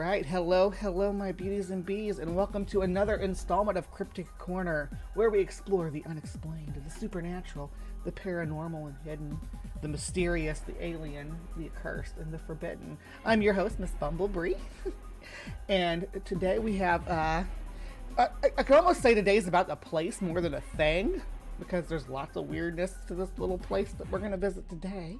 right, hello, my beauties and bees, and welcome to another installment of Cryptic Corner, where we explore the unexplained, the supernatural, the paranormal and hidden, the mysterious, the alien, the accursed, and the forbidden. I'm your host, Miss Bumblebee, and today we have, I can almost say today's about a place more than a thing, because there's lots of weirdness to this little place that we're going to visit today.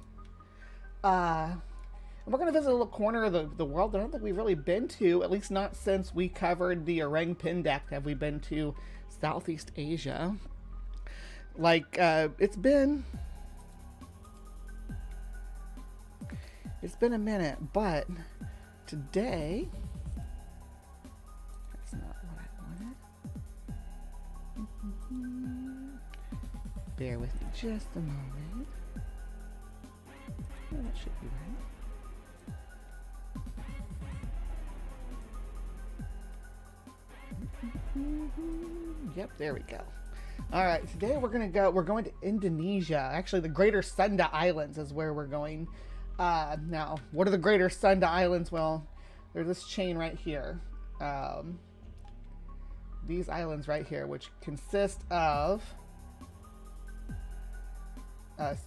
We're going to visit a little corner of the world that I don't think we've really been to, at least not since we covered the Orang Pendek. Have we been to Southeast Asia? Like, it's been a minute, but today, that's not what I wanted. Bear with me just a moment. Oh, that should be right. Yep, there we go. All right, today we're going to Indonesia. Actually, the Greater Sunda Islands is where we're going. Now, what are the Greater Sunda Islands? Well, there's this chain right here. These islands right here, which consist of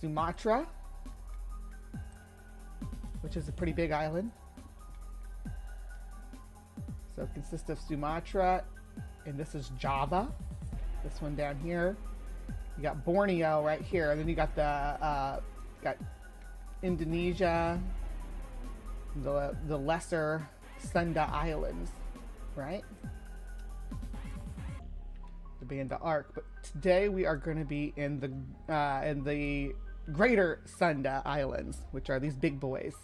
Sumatra, which is a pretty big island. So it consists of Sumatra, and this is Java. This one down here. You got Borneo right here, and then you got the got Indonesia, the lesser Sunda Islands, right? The Banda Arc. But today we are going to be in the Greater Sunda Islands, which are these big boys.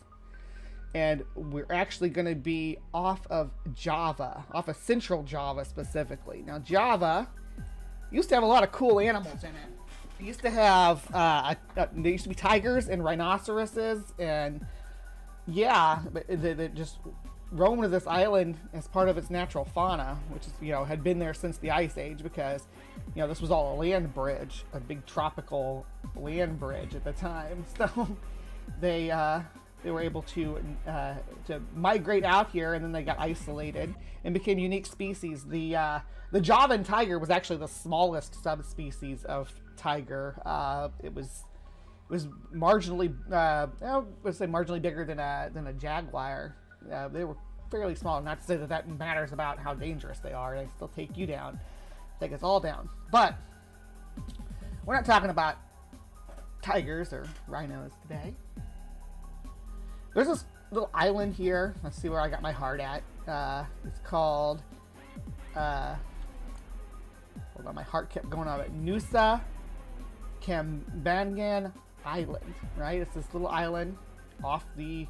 And we're actually going to be off of Java, off of Central Java specifically. Now, Java used to have a lot of cool animals in it. It used to have, there used to be tigers and rhinoceroses, and yeah, they just roamed to this island as part of its natural fauna, which is, had been there since the Ice Age, because, this was all a land bridge, a big tropical land bridge at the time. So they were able to migrate out here, and then they got isolated and became unique species. The Javan tiger was actually the smallest subspecies of tiger. It was marginally, I would say marginally bigger than a jaguar. They were fairly small. Not to say that matters about how dangerous they are. They still take you down, take us all down. But we're not talking about tigers or rhinos today. There's this little island here. Let's see where I got my heart at. It's called, hold on, my heart kept going on it. Nusa Kambangan Island, right? It's this little island off the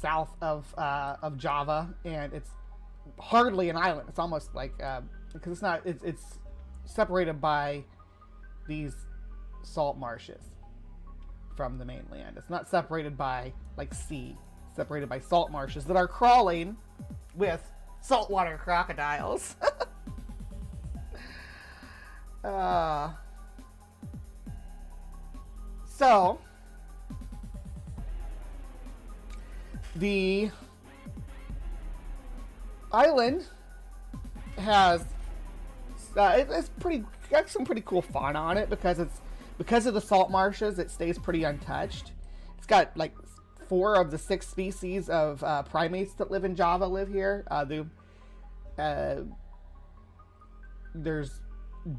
south of Java, and it's hardly an island. It's almost like, because it's not, it's separated by these salt marshes from the mainland. It's not separated by like sea, it's separated by salt marshes that are crawling with saltwater crocodiles. So the island has it's got some pretty cool fauna on it, because of the salt marshes. It stays pretty untouched. It's got like 4 of the 6 species of primates that live in Java live here. There's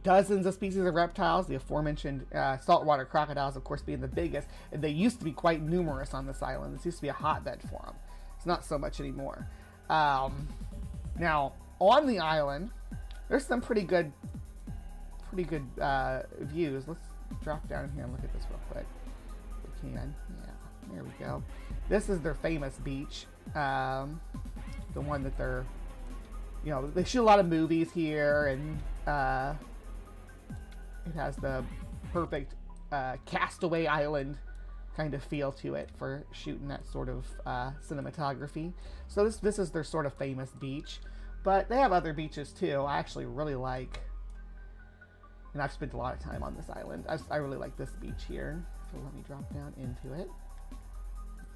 dozens of species of reptiles, the aforementioned saltwater crocodiles, of course, being the biggest. And they used to be quite numerous on this island. This used to be a hotbed for them. It's not so much anymore. Now, on the island, there's some pretty good views. Let's drop down here and look at this real quick. If we can. Yeah, there we go. This is their famous beach. The one that they're, they shoot a lot of movies here, and it has the perfect Castaway Island kind of feel to it for shooting that sort of cinematography. So this is their sort of famous beach, but they have other beaches too. I actually really like, and I've spent a lot of time on this island. I really like this beach here. So let me drop down into it.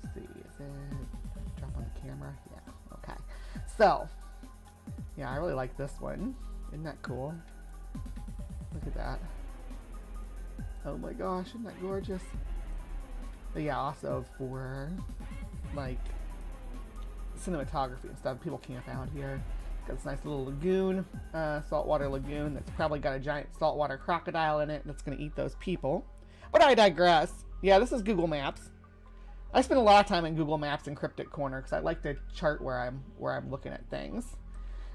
Let's see, is it drop on the camera? Yeah, okay. So, yeah, I really like this one. Isn't that cool? Look at that. Oh my gosh, isn't that gorgeous? But yeah, also for like cinematography and stuff, people camp out here. Got this nice little lagoon, saltwater lagoon that's probably got a giant saltwater crocodile in it that's going to eat those people. But I digress. Yeah, this is Google Maps. I spend a lot of time in Google Maps and CrypticCorner because I like to chart where I'm looking at things.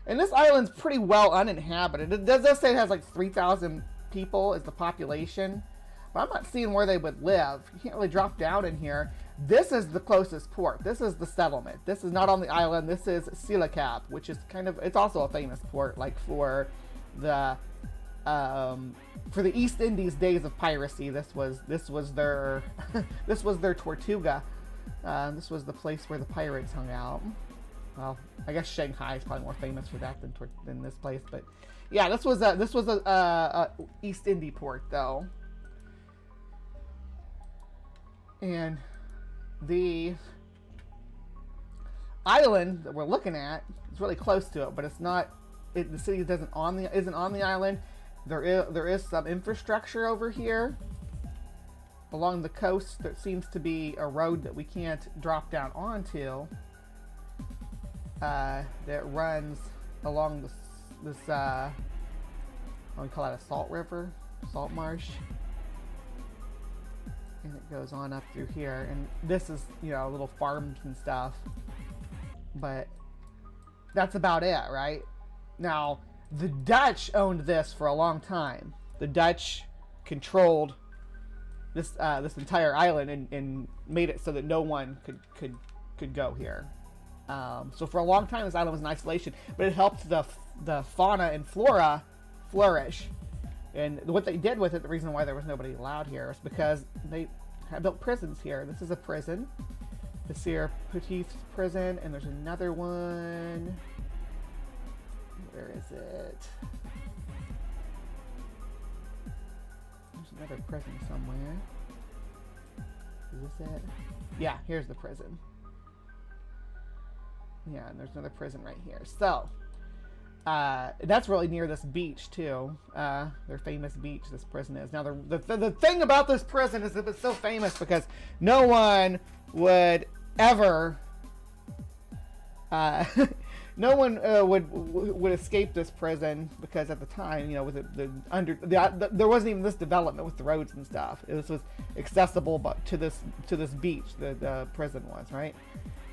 And this island's pretty well uninhabited. It does say it has like 3,000 people as the population, but I'm not seeing where they would live. You can't really drop down in here. This is the closest port. This is the settlement. This is not on the island. This is Cilacap, which is kind of, it's also a famous port, like for the East Indies days of piracy. This was their this was their Tortuga. This was the place where the pirates hung out. Well, I guess Shanghai is probably more famous for that than this place, but yeah, this was a East Indie port though, and the island that we're looking at is really close to it, but it's not. The city isn't on the island. There is some infrastructure over here along the coast. There seems to be a road that we can't drop down onto. That runs along this what do we call it, a salt river, salt marsh, and it goes on up through here. And this is, you know, little farms and stuff, but that's about it, right? Now, the Dutch owned this for a long time. The Dutch controlled this this entire island and made it so that no one could go here. So for a long time, this island was in isolation, but it helped the fauna and flora flourish. And what they did with it, the reason why there was nobody allowed here, is because they had built prisons here. This is a prison, the Sierra Petite prison, and there's another one. Where is it? There's another prison somewhere. Is this it? Yeah, here's the prison. Yeah, and there's another prison right here. So, that's really near this beach, too. Their famous beach, this prison is. Now, the thing about this prison is that it's so famous because no one would ever... no one would escape this prison because at the time, you know, with there wasn't even this development with the roads and stuff. This was accessible, but to this beach, the prison was, right.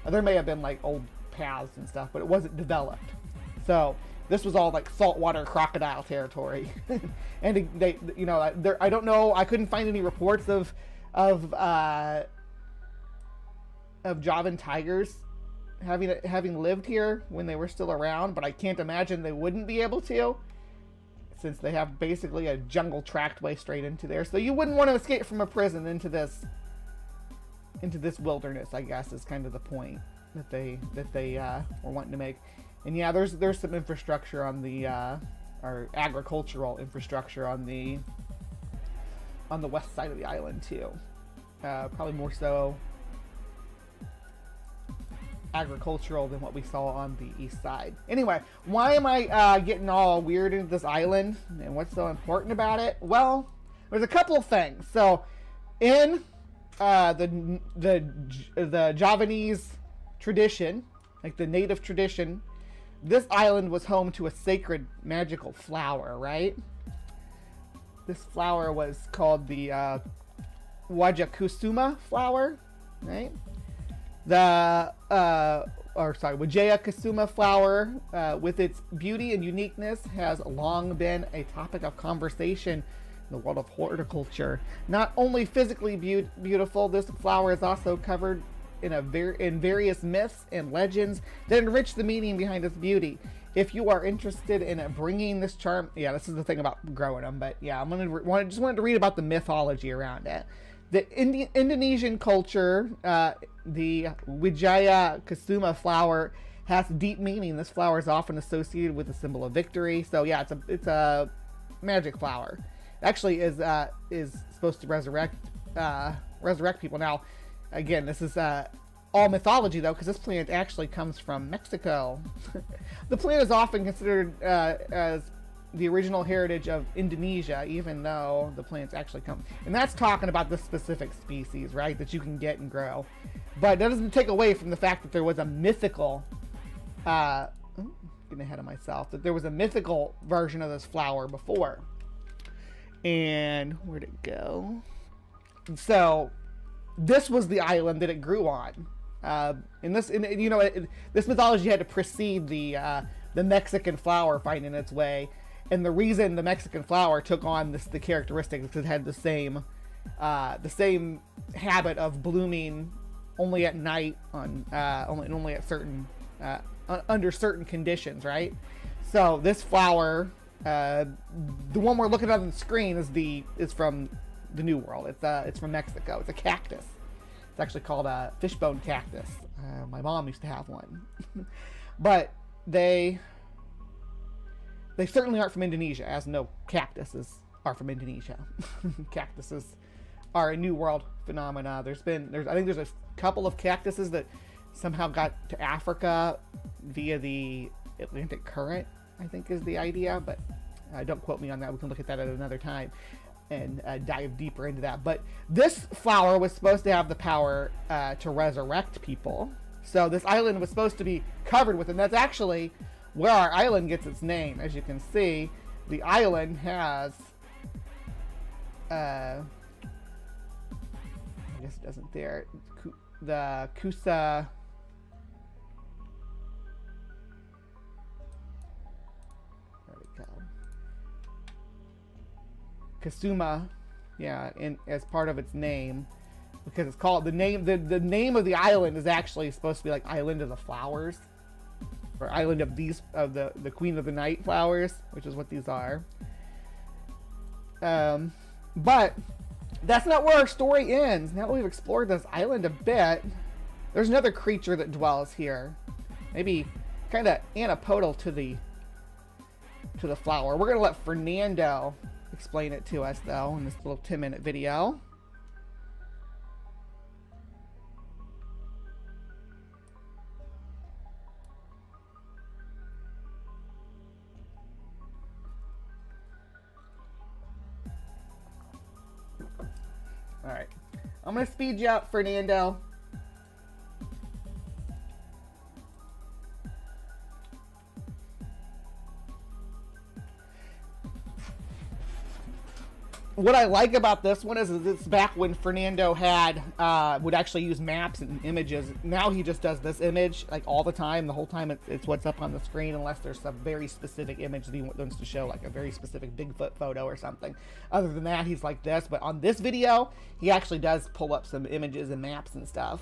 There may have been like old paths and stuff, but it wasn't developed. So this was all like saltwater crocodile territory, and they, you know, I don't know. I couldn't find any reports of Javan tigers having lived here when they were still around, but I can't imagine they wouldn't be able to, since they have basically a jungle tract way straight into there. So you wouldn't want to escape from a prison into this wilderness, I guess, is kind of the point that they were wanting to make. And yeah, there's some infrastructure on the or agricultural infrastructure on the west side of the island too. Probably more so agricultural than what we saw on the east side. Anyway, why am I getting all weird into this island and what's so important about it? Well, there's a couple of things. So in the Javanese tradition, like the native tradition, this island was home to a sacred magical flower, right? This flower was called the Wajakusuma flower, right? The Wajaya Kusuma flower, with its beauty and uniqueness, has long been a topic of conversation in the world of horticulture. Not only physically beautiful, this flower is also covered in various myths and legends that enrich the meaning behind its beauty. If you are interested in bringing this charm, yeah, this is the thing about growing them, but yeah, just wanted to read about the mythology around it. The Indonesian culture, the Wijaya Kusuma flower has deep meaning. This flower is often associated with a symbol of victory. So yeah, it's a magic flower. It actually is supposed to resurrect people. Now, again, this is all mythology, though, because this plant actually comes from Mexico. The plant is often considered as the original heritage of Indonesia, even though the plants actually come. And that's talking about the specific species, right, that you can get and grow. But that doesn't take away from the fact that there was a mythical, getting ahead of myself, that there was a mythical version of this flower before. And where'd it go? So this was the island that it grew on. This mythology had to precede the Mexican flower finding its way, and the reason the Mexican flower took on the characteristics is it had the same habit of blooming only at night on only at certain under certain conditions, right? So this flower, the one we're looking at on the screen, is from the New World. It's from Mexico. It's a cactus. It's actually called a fishbone cactus. My mom used to have one. But they certainly aren't from Indonesia, as no cactuses are from Indonesia. Cactuses are a New World phenomena. I think there's a couple of cactuses that somehow got to Africa via the Atlantic Current, I think is the idea, but don't quote me on that. We can look at that at another time and dive deeper into that. But this flower was supposed to have the power to resurrect people. So this island was supposed to be covered with it. And that's actually where our island gets its name. As you can see, the island has, I guess it doesn't there, the Kusa, there we go, Kasuma, yeah, as part of its name, because it's called the name of the island is actually supposed to be like Island of the Flowers, or Island of the Queen of the Night flowers, which is what these are. But that's not where our story ends. Now that we've explored this island a bit, there's another creature that dwells here, maybe kind of antipodal to the flower. We're gonna let Fernando explain it to us, though, in this little 10-minute video. All right, I'm gonna speed you up, Fernando. What I like about this one is it's back when Fernando would actually use maps and images. Now he just does this image like all the time. The whole time it's what's up on the screen, unless there's some very specific image that he wants to show, like a very specific Bigfoot photo or something. Other than that, he's like this. But on this video, he actually does pull up some images and maps and stuff.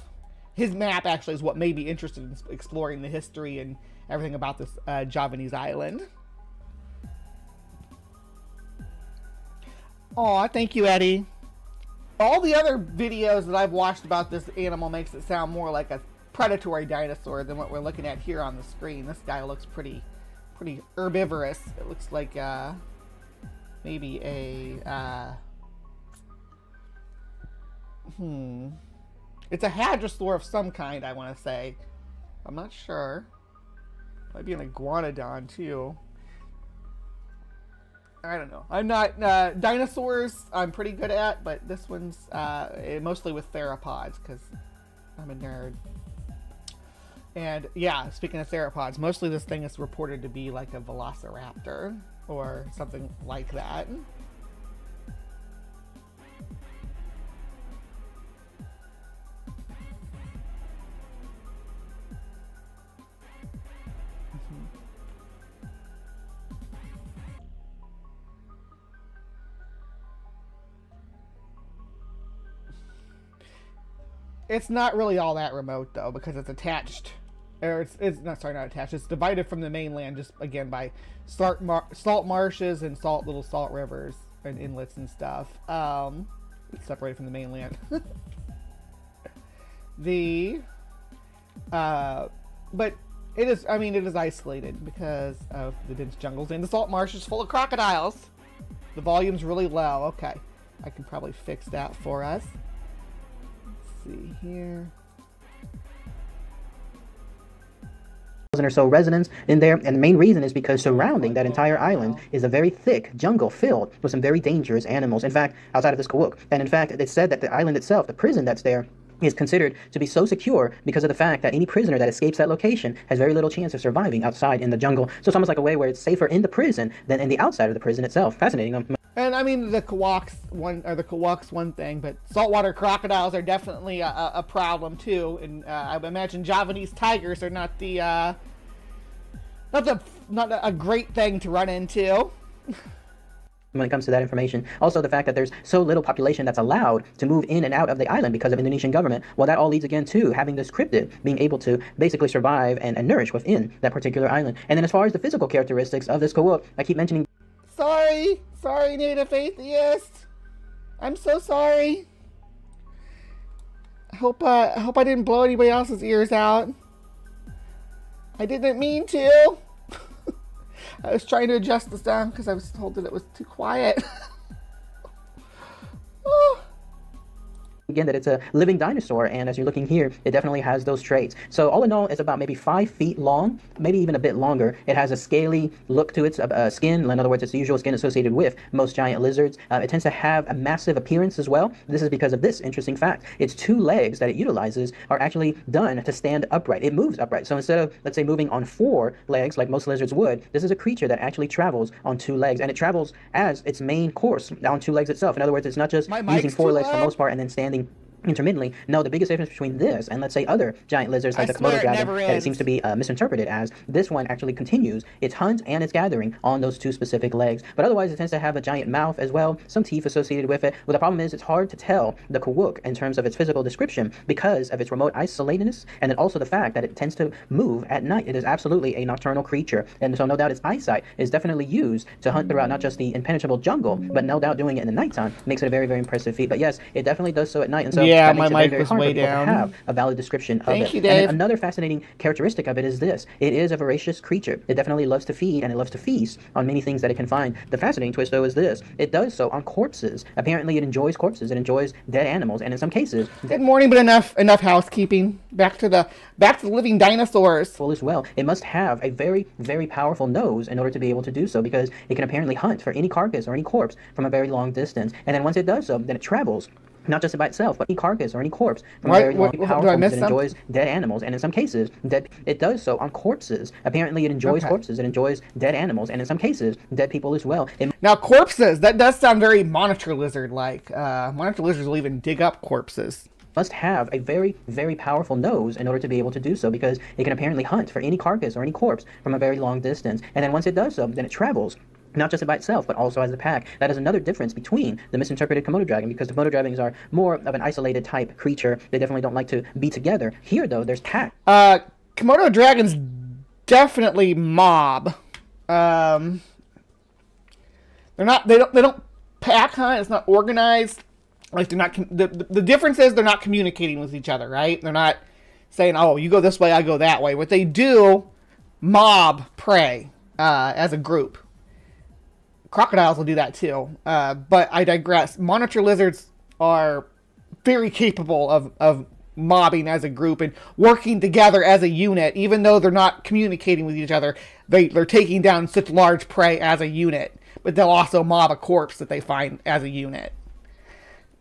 His map actually is what made me interested in exploring the history and everything about this Javanese island. Aw, thank you, Eddie. All the other videos that I've watched about this animal makes it sound more like a predatory dinosaur than what we're looking at here on the screen. This guy looks pretty herbivorous. It looks like maybe a it's a hadrosaur of some kind, I want to say. I'm not sure. Might be an iguanodon too. I don't know. I'm not, dinosaurs I'm pretty good at, but this one's mostly with theropods because I'm a nerd. And yeah, speaking of theropods, mostly this thing is reported to be like a velociraptor or something like that. It's not really all that remote though, because it's attached, or it's not attached. It's divided from the mainland just again by salt marshes and little salt rivers and inlets and stuff. It's separated from the mainland. But it is. I mean, it is isolated because of the dense jungles and the salt marshes full of crocodiles. The volume's really low. Okay, I can probably fix that for us. See here. 1,000 or so residents in there, and the main reason is because surrounding that entire island is a very thick jungle filled with some very dangerous animals. In fact, outside of this Kuwak, and in fact, it's said that the island itself, the prison that's there, is considered to be so secure because of the fact that any prisoner that escapes that location has very little chance of surviving outside in the jungle. So it's almost like a way where it's safer in the prison than in the outside of the prison itself. Fascinating. And I mean, the Kuwak's one thing, but saltwater crocodiles are definitely a problem too. And I imagine Javanese tigers are not a great thing to run into. When it comes to that information. Also, the fact that there's so little population that's allowed to move in and out of the island because of Indonesian government, well, that all leads again to having this cryptid being able to basically survive and nourish within that particular island. And then as far as the physical characteristics of this Kuwak, I keep mentioning... Sorry, native atheist. I'm so sorry. I hope I didn't blow anybody else's ears out. I didn't mean to. I was trying to adjust this down because I was told that it was too quiet. Oh. Again, that it's a living dinosaur, and as you're looking here, it definitely has those traits. So all in all, it's about maybe 5 feet long, maybe even a bit longer. It has a scaly look to its skin. In other words, it's the usual skin associated with most giant lizards. It tends to have a massive appearance as well. This is because of this interesting fact. Its 2 legs that it utilizes are actually done to stand upright. It moves upright. So instead of, let's say, moving on 4 legs like most lizards would, this is a creature that actually travels on 2 legs, and it travels as its main course on 2 legs itself. In other words, it's not just using 4 legs for the most part and then standing intermittently. No, the biggest difference between this and, let's say, other giant lizards like the Komodo dragon that it seems to be misinterpreted as, this one actually continues its hunt and its gathering on those 2 specific legs. But otherwise, it tends to have a giant mouth as well, some teeth associated with it. Well, the problem is it's hard to tell the Kuwak in terms of its physical description because of its remote isolatedness, and then also the fact that it tends to move at night. It is absolutely a nocturnal creature, and so no doubt its eyesight is definitely used to hunt throughout not just the impenetrable jungle, but no doubt doing it in the nighttime makes it a very, very impressive feat. But yes, it definitely does so at night, and so yeah, that makes my it mic very, was very hard way for people down. to have a valid description of it. Thank you, Dave. And another fascinating characteristic of it is this. It is a voracious creature. It definitely loves to feed, and it loves to feast on many things that it can find. The fascinating twist, though, is this. It does so on corpses. Apparently, it enjoys corpses. It enjoys dead animals, and in some cases... Good morning, but enough housekeeping. Back to the living dinosaurs. Well, as well, it must have a very, very powerful nose in order to be able to do so, because it can apparently hunt for any carcass or any corpse from a very long distance. And then once it does so, then it travels. Not just by itself, but any carcass or any corpse from a very long, powerful, it enjoys dead animals, and in some cases, it does so on corpses. Apparently, it enjoys corpses. It enjoys dead animals, and in some cases, dead people as well. Now, corpses, that does sound very monitor lizard-like. Monitor lizards will even dig up corpses. Must have a very, very powerful nose in order to be able to do so, because it can apparently hunt for any carcass or any corpse from a very long distance. And then once it does so, then it travels. Not just by itself, but also as a pack. That is another difference between the misinterpreted Komodo dragon, because the Komodo dragons are more of an isolated type creature. They definitely don't like to be together. Here, though, there's pack. Komodo dragons definitely mob. They don't pack hunt. It's not organized. Like they're not. The difference is they're not communicating with each other, right? They're not saying, "Oh, you go this way, I go that way." What they do, mob prey as a group. Crocodiles will do that too, but I digress. Monitor lizards are very capable of mobbing as a group and working together as a unit, even though they're not communicating with each other. They're taking down such large prey as a unit, but they'll also mob a corpse that they find as a unit.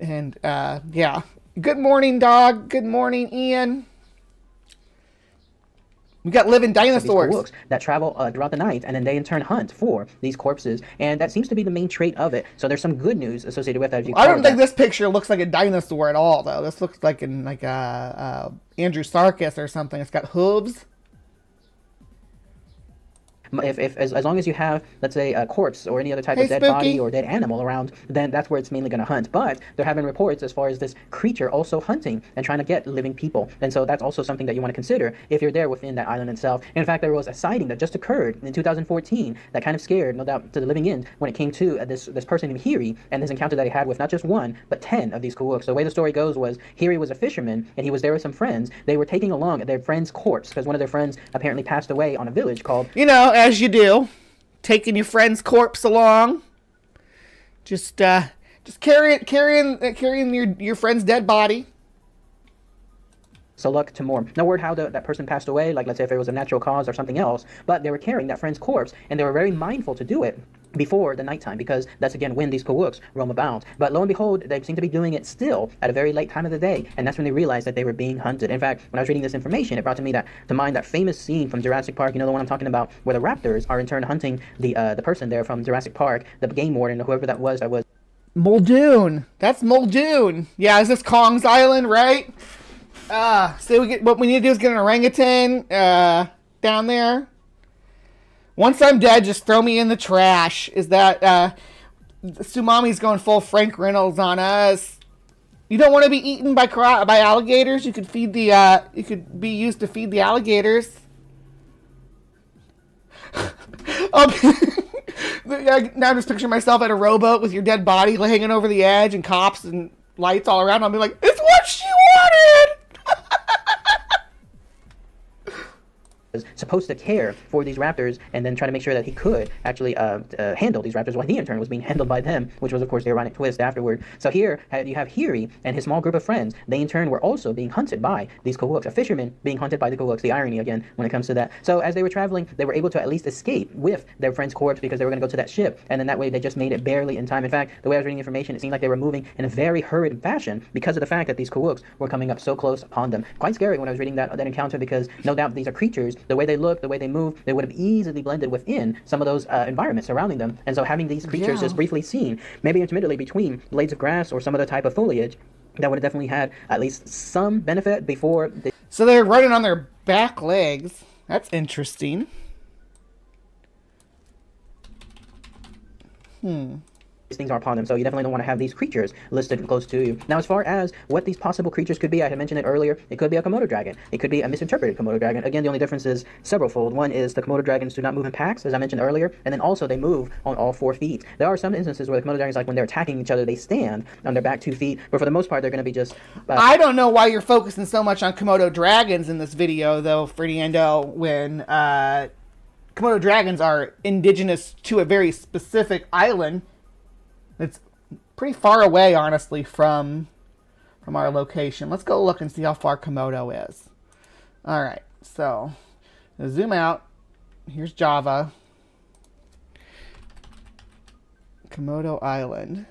And yeah, good morning, dog. Good morning, Ian. We got living dinosaurs that travel throughout the night, and then they in turn hunt for these corpses, and that seems to be the main trait of it. So there's some good news associated with that. I don't think this picture looks like a dinosaur at all, though. This looks like a Andrew Sarkis or something. It's got hooves. As long as you have, let's say, a corpse or any other type of dead body or dead animal around, then that's where it's mainly going to hunt. But there have been reports as far as this creature also hunting and trying to get living people. And so that's also something that you want to consider if you're there within that island itself. In fact, there was a sighting that just occurred in 2014 that kind of scared, no doubt, to the living end when it came to this person named Eerie and this encounter that he had with not just 1, but 10 of these Kuwaks. So the way the story goes was Eerie was a fisherman, and he was there with some friends. They were taking along their friend's corpse because one of their friends apparently passed away on a village called... As you do, taking your friend's corpse along, just carrying your friend's dead body. so luck to more. No word how that person passed away, like let's say if it was a natural cause or something else, but they were carrying that friend's corpse, and they were very mindful to do it before the nighttime, because that's again when these Kuwaks roam about. But lo and behold, they seem to be doing it still at a very late time of the day, and that's when they realized that they were being hunted. In fact, when I was reading this information, it brought to mind that famous scene from Jurassic Park, you know, the one I'm talking about, where the raptors are in turn hunting the person there from Jurassic Park, the game warden, or whoever that was Muldoon. That's Muldoon. Yeah, is this Kong's Island, right? So what we need to do is get an orangutan down there. Once I'm dead, just throw me in the trash. Is that Tsumami's going full Frank Reynolds on us? You don't want to be eaten by alligators. You could feed the you could be used to feed the alligators. Now I'm just picturing myself at a rowboat with your dead body hanging over the edge and cops and lights all around. I'll be like, it's what she wanted. Was supposed to care for these raptors and then try to make sure that he could actually handle these raptors while he in turn was being handled by them, which was of course the ironic twist afterward. So here you have Eerie and his small group of friends. They in turn were also being hunted by these Kuwaks, a fisherman being hunted by the Kuwaks, the irony again when it comes to that. So as they were traveling, they were able to at least escape with their friend's corpse because they were going to go to that ship, and then that way they just made it barely in time. In fact, the way I was reading information, it seemed like they were moving in a very hurried fashion because of the fact that these Kuwaks were coming up so close upon them. Quite scary when I was reading that encounter, because no doubt these are creatures, the way they look, the way they move, they would have easily blended within some of those environments surrounding them. And so having these creatures just briefly seen, maybe intermittently between blades of grass or some other type of foliage, that would have definitely had at least some benefit before they... So they're running on their back legs. That's interesting. These things are upon them, so you definitely don't want to have these creatures listed close to you. Now, as far as what these possible creatures could be, I had mentioned it earlier. It could be a Komodo dragon. It could be a misinterpreted Komodo dragon. Again, the only difference is severalfold. One is the Komodo dragons do not move in packs, as I mentioned earlier, and then also they move on all 4 feet. There are some instances where the Komodo dragons, like when they're attacking each other, they stand on their back 2 feet, but for the most part, they're going to be just... I don't know why you're focusing so much on Komodo dragons in this video, though, Fernando, when Komodo dragons are indigenous to a very specific island. It's pretty far away, honestly, from our location. Let's go look and see how far Komodo is. All right, so zoom out. Here's Java. Komodo Island.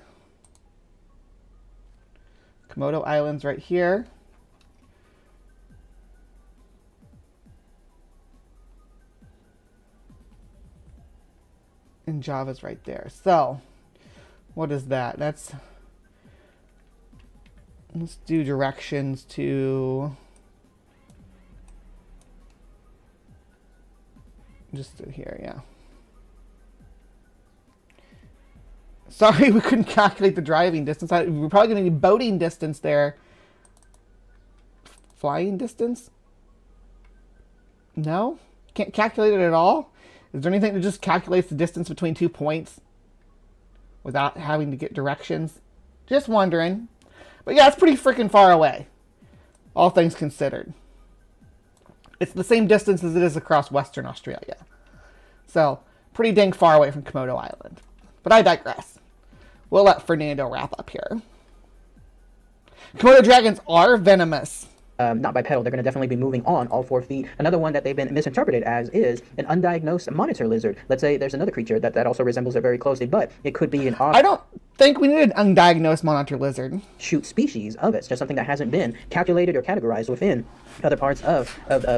Komodo Island's right here. And Java's right there. So... what is that? Let's do directions to just here, yeah. Sorry, we couldn't calculate the driving distance. We're probably going to need boating distance there. Flying distance? No? Can't calculate it at all? Is there anything that just calculates the distance between 2 points without having to get directions? Just wondering. But yeah, it's pretty freaking far away, all things considered. It's the same distance as it is across Western Australia. So, pretty dang far away from Komodo Island. But I digress. We'll let Fernando wrap up here. Komodo dragons are venomous. Not bipedal, they're going to definitely be moving on all 4 feet. Another one that they've been misinterpreted as is an undiagnosed monitor lizard. Let's say there's another creature that also resembles it very closely, but it could be an I don't think we need an undiagnosed monitor lizard. Shoot species of it. It's just something that hasn't been calculated or categorized within other parts of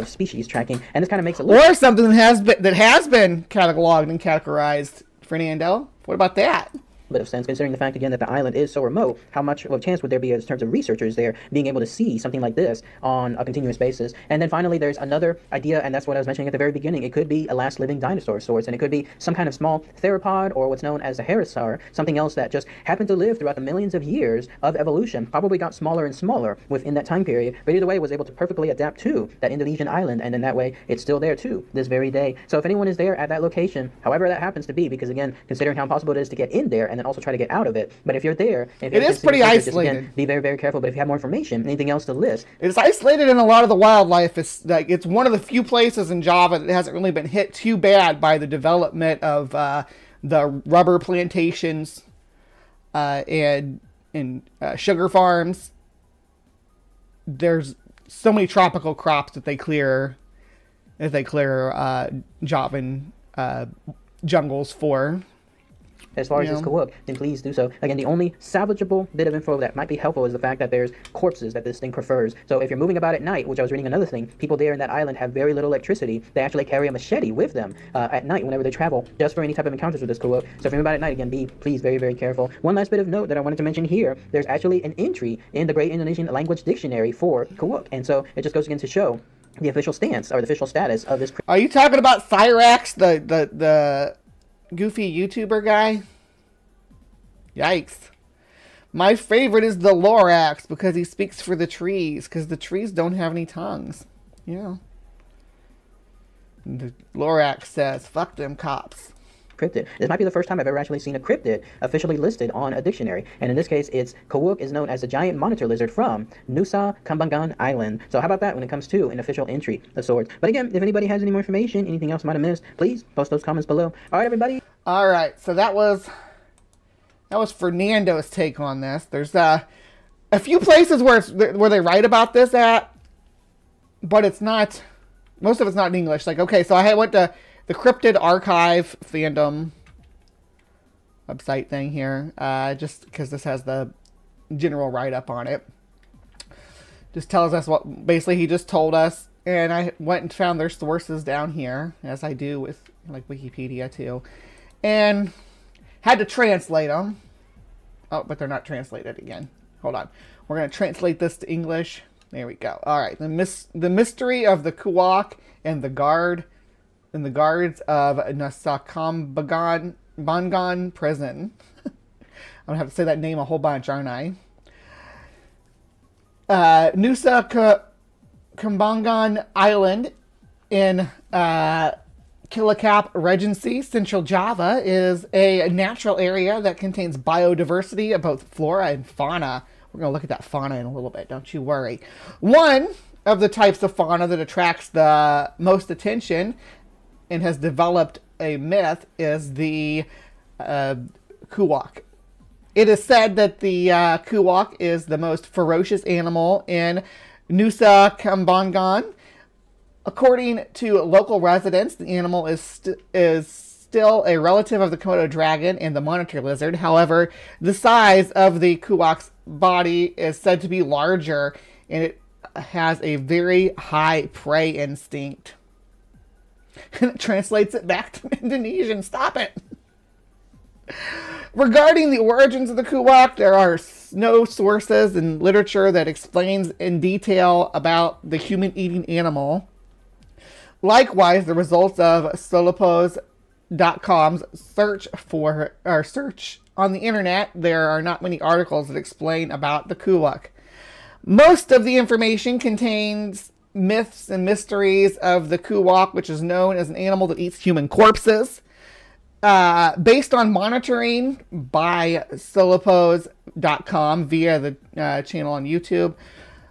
species tracking, and this kind of makes it look... or something that has been cataloged and categorized. Fernando, what about that? Bit of sense, considering the fact again that the island is so remote. How much of a chance would there be in terms of researchers there being able to see something like this on a continuous basis? And then finally there's another idea, and that's what I was mentioning at the very beginning. It could be a last living dinosaur of sorts, and it could be some kind of small theropod, or what's known as a herisar, something else that just happened to live throughout the millions of years of evolution, probably got smaller and smaller within that time period, but either way was able to perfectly adapt to that Indonesian island, and in that way it's still there too this very day. So if anyone is there at that location, however that happens to be, because again, considering how impossible it is to get in there and then also try to get out of it, but if you're there, if it is pretty isolated. Again, be very, very careful. But if you have more information, anything else to list, it's isolated in a lot of the wildlife. It's like it's one of the few places in Java that hasn't really been hit too bad by the development of the rubber plantations and sugar farms. There's so many tropical crops that they clear Javan jungles for. As far as this Kuwak, then please do so. Again, the only salvageable bit of info that might be helpful is the fact that there's corpses that this thing prefers. So if you're moving about at night, which I was reading another thing, people there in that island have very little electricity. They actually carry a machete with them at night whenever they travel, just for any type of encounters with this Kuwak. So if you're moving about at night, again, be please very, very careful. One last bit of note that I wanted to mention here, there's actually an entry in the Great Indonesian Language Dictionary for Kuwak. And so it just goes again to show the official stance or the official status of this. Are you talking about Cyrax, the goofy YouTuber guy? Yikes. My favorite is the Lorax because he speaks for the trees, because the trees don't have any tongues. Yeah. And the Lorax says, fuck them cops. Cryptid. This might be the first time I've ever actually seen a cryptid officially listed on a dictionary. And in this case, it's Kuwak is known as the giant monitor lizard from Nusa Kambangan Island. So how about that when it comes to an official entry of sorts? But again, if anybody has any more information, anything else I might have missed, please post those comments below. All right, everybody. All right. So that was Fernando's take on this. There's a few places where they write about this at, but it's not. Most of it's not in English. Like, okay, so I went to the Cryptid Archive fandom website thing here, just because this has the general write-up on it. Just tells us what, basically he just told us, and I went and found their sources down here, as I do with like Wikipedia too, and had to translate them. Oh, but they're not translated again. Hold on. We're going to translate this to English. There we go. All right. The mystery of the Kuwak and the guards of Nusa prison. I'm going to have to say that name a whole bunch, aren't I? Nusa Kambangan Island in Cilacap Regency, Central Java, is a natural area that contains biodiversity of both flora and fauna. We're going to look at that fauna in a little bit, don't you worry. One of the types of fauna that attracts the most attention and has developed a myth is the Kuwak. It is said that the Kuwak is the most ferocious animal in Nusa Kambangan. According to local residents, the animal is still a relative of the Komodo dragon and the monitor lizard. However, the size of the Kuwak's body is said to be larger, and it has a very high prey instinct. And it translates it back to Indonesian. Stop it! Regarding the origins of the Kuwak, there are no sources in literature that explains in detail about the human-eating animal. Likewise, the results of Solopos.com's search on the internet, there are not many articles that explain about the Kuwak. Most of the information contains myths and mysteries of the Kuwak, which is known as an animal that eats human corpses. Based on monitoring by Solopos.com via the channel on YouTube,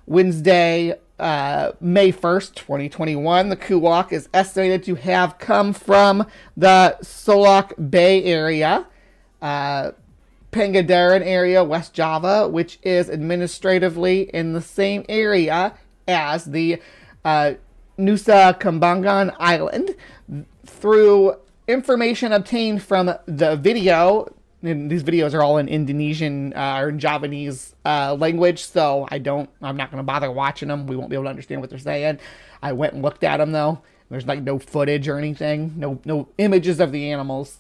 Wednesday, May 1st, 2021, the Kuwak is estimated to have come from the Solok Bay area, Pangandaran area, West Java, which is administratively in the same area as the Nusa Kambangan Island. Through information obtained from the video, and these videos are all in Indonesian or in Javanese language, so I'm not going to bother watching them. We won't be able to understand what they're saying. I went and looked at them though. There's like no footage or anything, no images of the animals.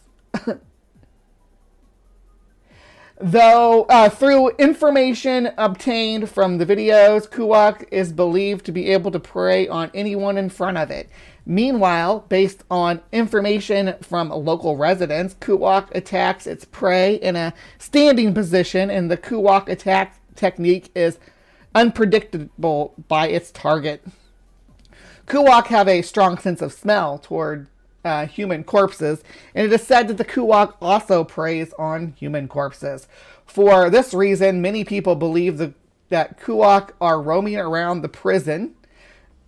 Though through information obtained from the videos, Kuwak is believed to be able to prey on anyone in front of it. Meanwhile, based on information from local residents, Kuwak attacks its prey in a standing position, and the Kuwak attack technique is unpredictable by its target. Kuwak have a strong sense of smell toward human corpses, and it is said that the Kuwak also preys on human corpses. For this reason, many people believe that Kuwak are roaming around the prison,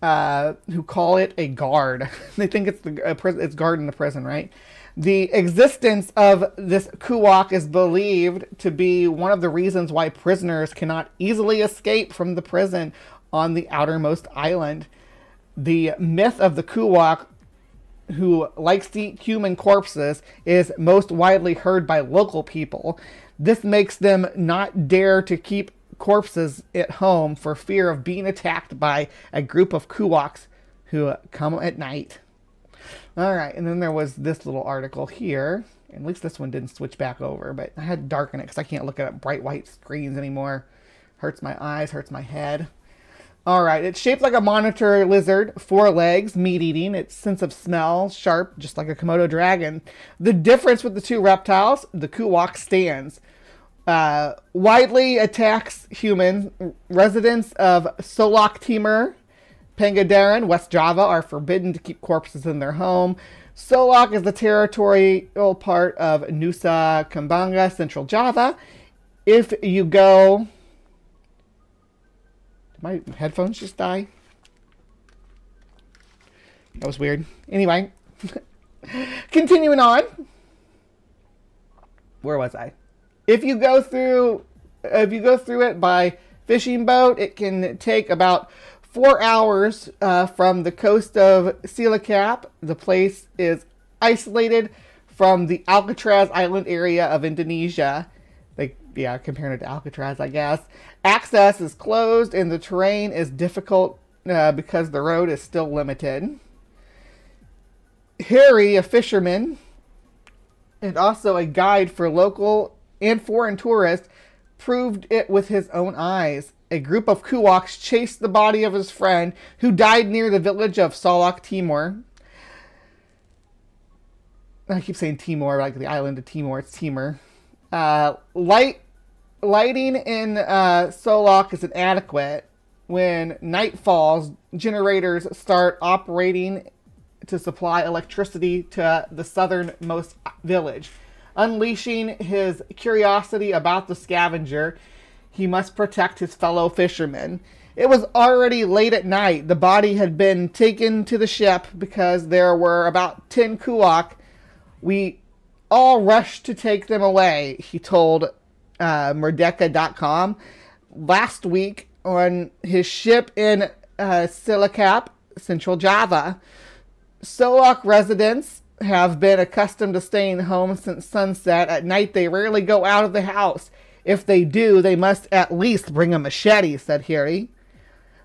who call it a guard. They think it's guarding the prison, right? The existence of this Kuwak is believed to be one of the reasons why prisoners cannot easily escape from the prison on the outermost island. The myth of the Kuwak, who likes to eat human corpses, is most widely heard by local people. This makes them not dare to keep corpses at home for fear of being attacked by a group of Kuwaks who come at night. All right, and then there was this little article here. At least this one didn't switch back over, but I had to darken it because I can't look at bright white screens anymore. Hurts my eyes, hurts my head. All right, it's shaped like a monitor lizard, 4 legs, meat-eating. Its sense of smell, sharp, just like a Komodo dragon. The difference with the two reptiles, the Kuwak stands. Widely attacks humans. Residents of Solok Timur, Pangandaran, West Java are forbidden to keep corpses in their home. Solok is the territorial part of Nusa Kembanga, Central Java. If you go... Did my headphones just die? That was weird. Anyway, continuing on. Where was I? If you go through it by fishing boat, it can take about 4 hours from the coast of Cilacap. The place is isolated from the Alcatraz Island area of Indonesia. Comparing it to Alcatraz, I guess. Access is closed and the terrain is difficult because the road is still limited. Harry, a fisherman, and also a guide for local and foreign tourists, proved it with his own eyes. A group of Kuwaks chased the body of his friend, who died near the village of Solok Timur. I keep saying Timor, like the island of Timor. It's Timur. Lighting in Solok is inadequate. When night falls, generators start operating to supply electricity to the southernmost village. Unleashing his curiosity about the scavenger, he must protect his fellow fishermen. It was already late at night. The body had been taken to the ship because there were about 10 Kuwak. We all rushed to take them away, he told Merdeka.com. Last week on his ship in Cilacap, Central Java. Solok residents have been accustomed to staying home since sunset. At night, they rarely go out of the house. If they do, they must at least bring a machete, said Harry.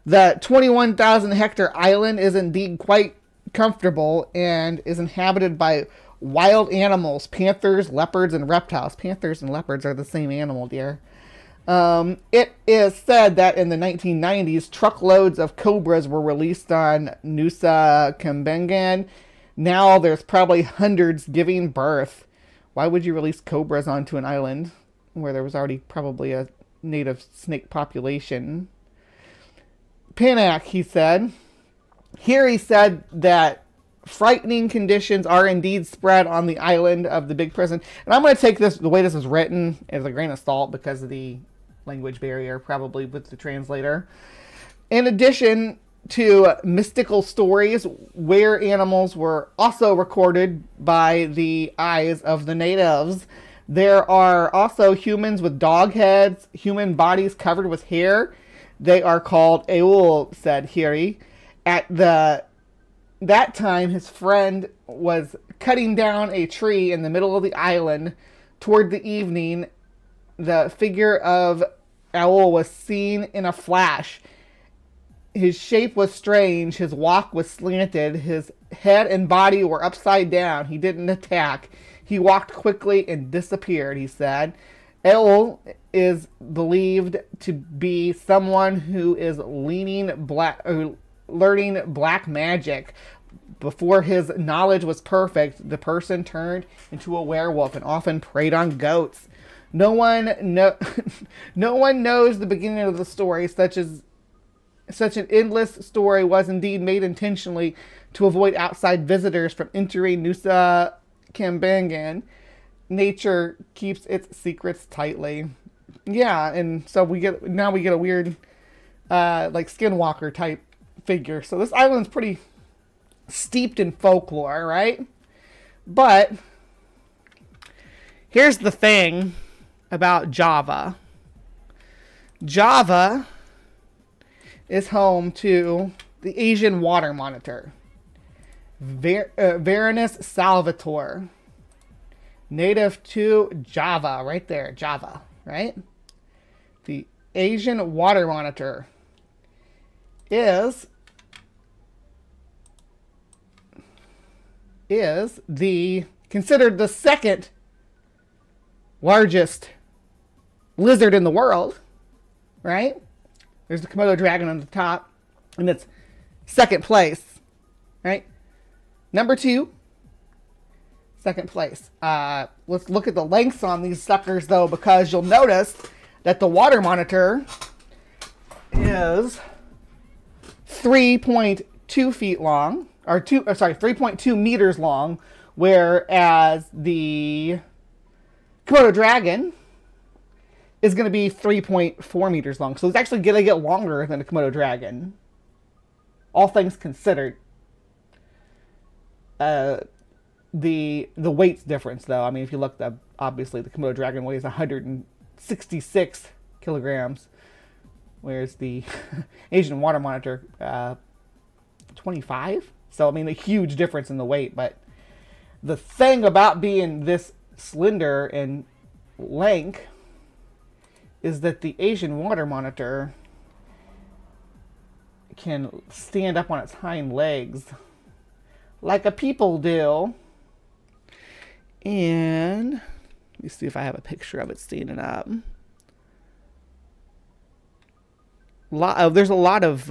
The 21,000-hectare island is indeed quite comfortable and is inhabited by wild animals, panthers, leopards, and reptiles. Panthers and leopards are the same animal, dear. It is said that in the 1990s, truckloads of cobras were released on Nusa Kembanga. Now there's probably hundreds giving birth. Why would you release cobras onto an island where there was already probably a native snake population? Panak, he said. Here he said that frightening conditions are indeed spread on the island of the big prison. And I'm going to take this, the way this is written, as a grain of salt because of the language barrier, probably with the translator. In addition to mystical stories where animals were also recorded by the eyes of the natives, there are also humans with dog heads, human bodies covered with hair. They are called Eul, said Hiri. At that time, his friend was cutting down a tree in the middle of the island. Toward the evening, the figure of Eul was seen in a flash. His shape was strange. His walk was slanted. His head and body were upside down. He didn't attack. He walked quickly and disappeared, he said. Eul is believed to be someone who is learning black magic. Before his knowledge was perfect, the person turned into a werewolf and often preyed on goats. No one knows the beginning of the story. Such an endless story was indeed made intentionally to avoid outside visitors from entering Nusa Kembanga. Nature keeps its secrets tightly. Yeah, and so we get a weird like skinwalker type figure. So this island's pretty steeped in folklore, right? But here's the thing about Java. Java is home to the Asian water monitor, Varanus salvator, native to Java, right there, Java, right? The Asian water monitor is considered the second largest lizard in the world, right? There's the Komodo dragon on the top, and it's second place, right? Number 2, second place. Let's look at the lengths on these suckers, though, because you'll notice that the water monitor is 3.2 feet long, or 3.2 meters long, whereas the Komodo dragon is going to be 3.4 meters long. So it's actually going to get longer than a Komodo dragon, all things considered. The weight's difference, though. I mean, if you look, obviously the Komodo dragon weighs 166 kilograms, whereas the Asian water monitor 25. So I mean, a huge difference in the weight. But the thing about being this slender and lank is that the Asian water monitor can stand up on its hind legs like a people do. And let me see if I have a picture of it standing up. There's a lot of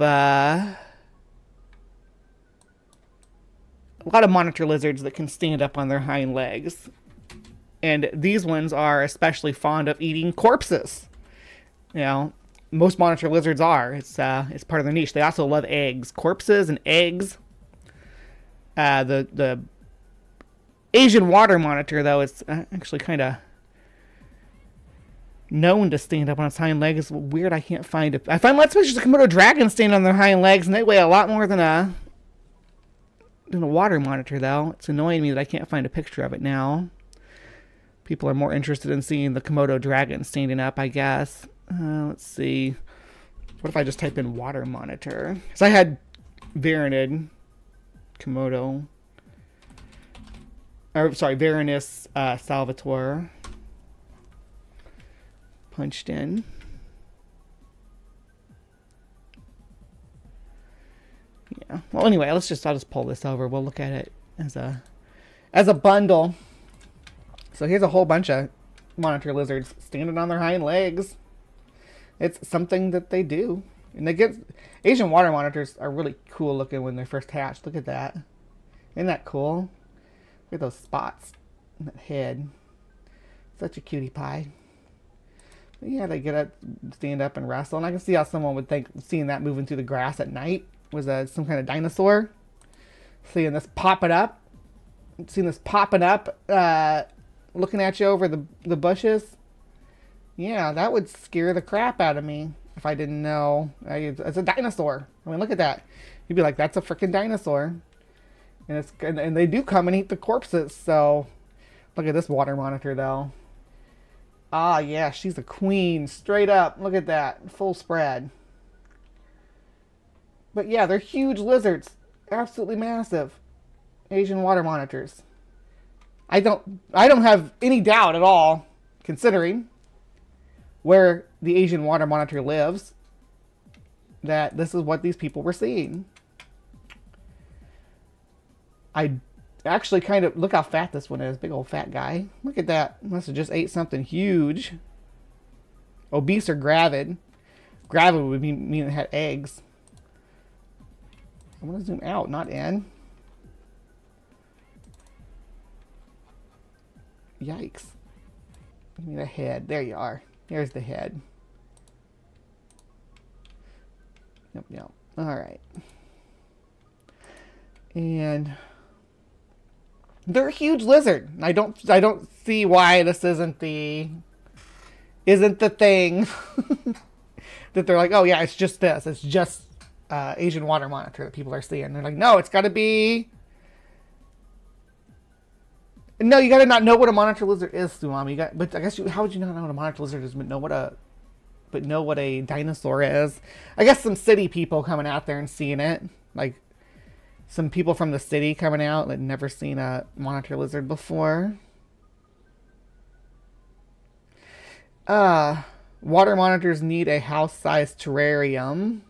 monitor lizards that can stand up on their hind legs, and these ones are especially fond of eating corpses. You know, most monitor lizards are. It's part of their niche. They also love eggs, corpses, and eggs. The Asian water monitor, though, it's actually kind of known to stand up on its hind legs. It's weird. I can't find it. I find lots of pictures of Komodo dragons stand on their hind legs, and they weigh a lot more than a water monitor, though. It's annoying me that I can't find a picture of it now. People are more interested in seeing the Komodo dragon standing up, I guess. Let's see. What if I just type in water monitor? So I had Varanid, Komodo, or sorry, Varanus salvator punched in. Yeah. Well, anyway, I'll just pull this over. We'll look at it as a bundle. So here's a whole bunch of monitor lizards standing on their hind legs. It's something that they do. And they get Asian water monitors are really cool looking when they're first hatched. Look at that. Isn't that cool? Look at those spots in that head. Such a cutie pie. But yeah, they get up, stand up, and wrestle. And I can see how someone would think seeing that moving through the grass at night was some kind of dinosaur. Seeing this popping up, looking at you over the bushes. Yeah, that would scare the crap out of me if I didn't know it's a dinosaur. I mean, look at that. You'd be like, that's a freaking dinosaur. And they do come and eat the corpses. So look at this water monitor, though. Ah, yeah, she's a queen, straight up. Look at that, full spread. But yeah, they're huge lizards, absolutely massive. Asian water monitors. I don't have any doubt at all, considering where the Asian water monitor lives, that this is what these people were seeing. I actually kind of look how fat this one is. Big old fat guy. Look at that. Must have just ate something huge. Obese or gravid. Gravid would mean it had eggs. I want to zoom out, not in. Yikes. Give me the head. There you are. Here's the head. Yep. All right. And they're a huge lizard. I don't see why this isn't the thing that they're like, oh yeah, it's just this. It's just Asian water monitor that people are seeing. They're like, no, it's got to be. No, you got to not know what a monitor lizard is, Tsunami. But I guess how would you not know what a monitor lizard is? But know what a but know what a dinosaur is. I guess some city people coming out there and seeing it. Like some people from the city coming out that never seen a monitor lizard before. Water monitors need a house-sized terrarium.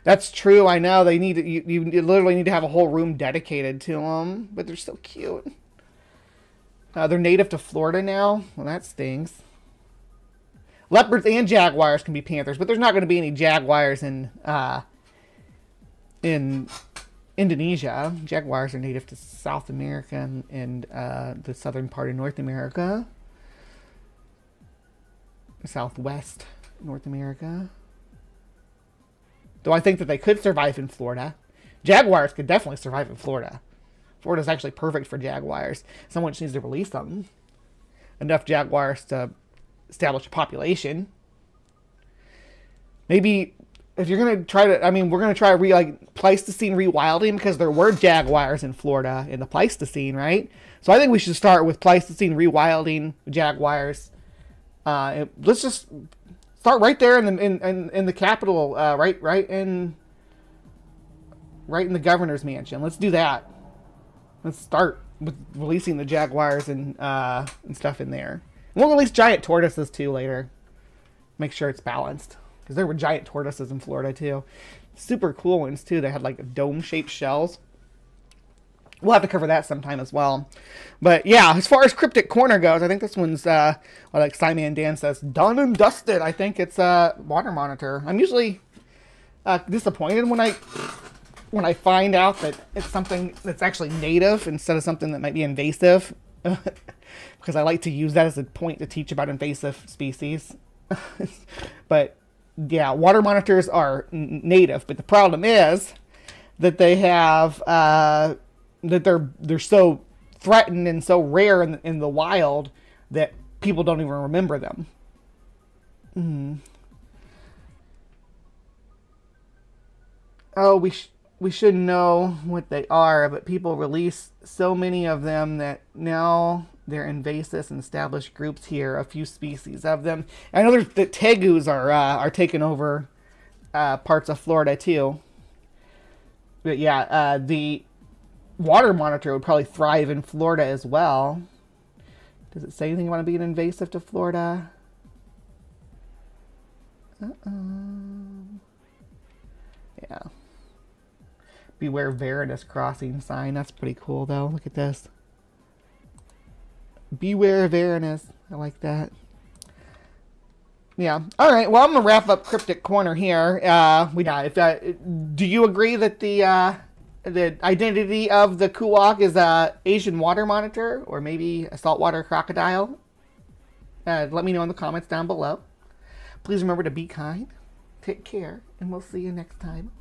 That's true. I know they need you literally need to have a whole room dedicated to them, but they're so cute. They're native to Florida now. Well, that stings. Leopards and jaguars can be panthers, but there's not going to be any jaguars in Indonesia. Jaguars are native to South America and the southern part of North America. Southwest North America. Though I think that they could survive in Florida. Jaguars could definitely survive in Florida. Florida's actually perfect for jaguars. Someone just needs to release them. Enough jaguars to establish a population. Maybe if you're going to try to, I mean, we're going to try like Pleistocene rewilding because there were jaguars in Florida in the Pleistocene, right? So I think we should start with Pleistocene rewilding jaguars. Let's just start right there in the capital, right in the governor's mansion. Let's do that. Let's start with releasing the jaguars and stuff in there. And we'll release giant tortoises too later. Make sure it's balanced because there were giant tortoises in Florida too. Super cool ones too. They had like dome-shaped shells. We'll have to cover that sometime as well. But yeah, as far as Cryptic Corner goes, I think this one's, like Simon Dan says, done and dusted. I think it's a water monitor. I'm usually disappointed when I find out that it's something that's actually native instead of something that might be invasive. Because I like to use that as a point to teach about invasive species. But yeah, water monitors are native. But the problem is that they have... that they're so threatened and so rare in the wild that people don't even remember them. Oh, we should know what they are, but people release so many of them that now they're invasive and established groups here. A few species of them. I know the tegus are taking over parts of Florida too. But yeah, the water monitor would probably thrive in Florida as well. Does it say anything about it being invasive to Florida? Yeah. Beware Varanus crossing sign. That's pretty cool though. Look at this. Beware Varanus. I like that. Yeah. All right. Well, I'm gonna wrap up Cryptic Corner here. Do you agree that the identity of the Kuwak is a Asian water monitor or maybe a saltwater crocodile? Let me know in the comments down below. Please remember to be kind, take care, and we'll see you next time.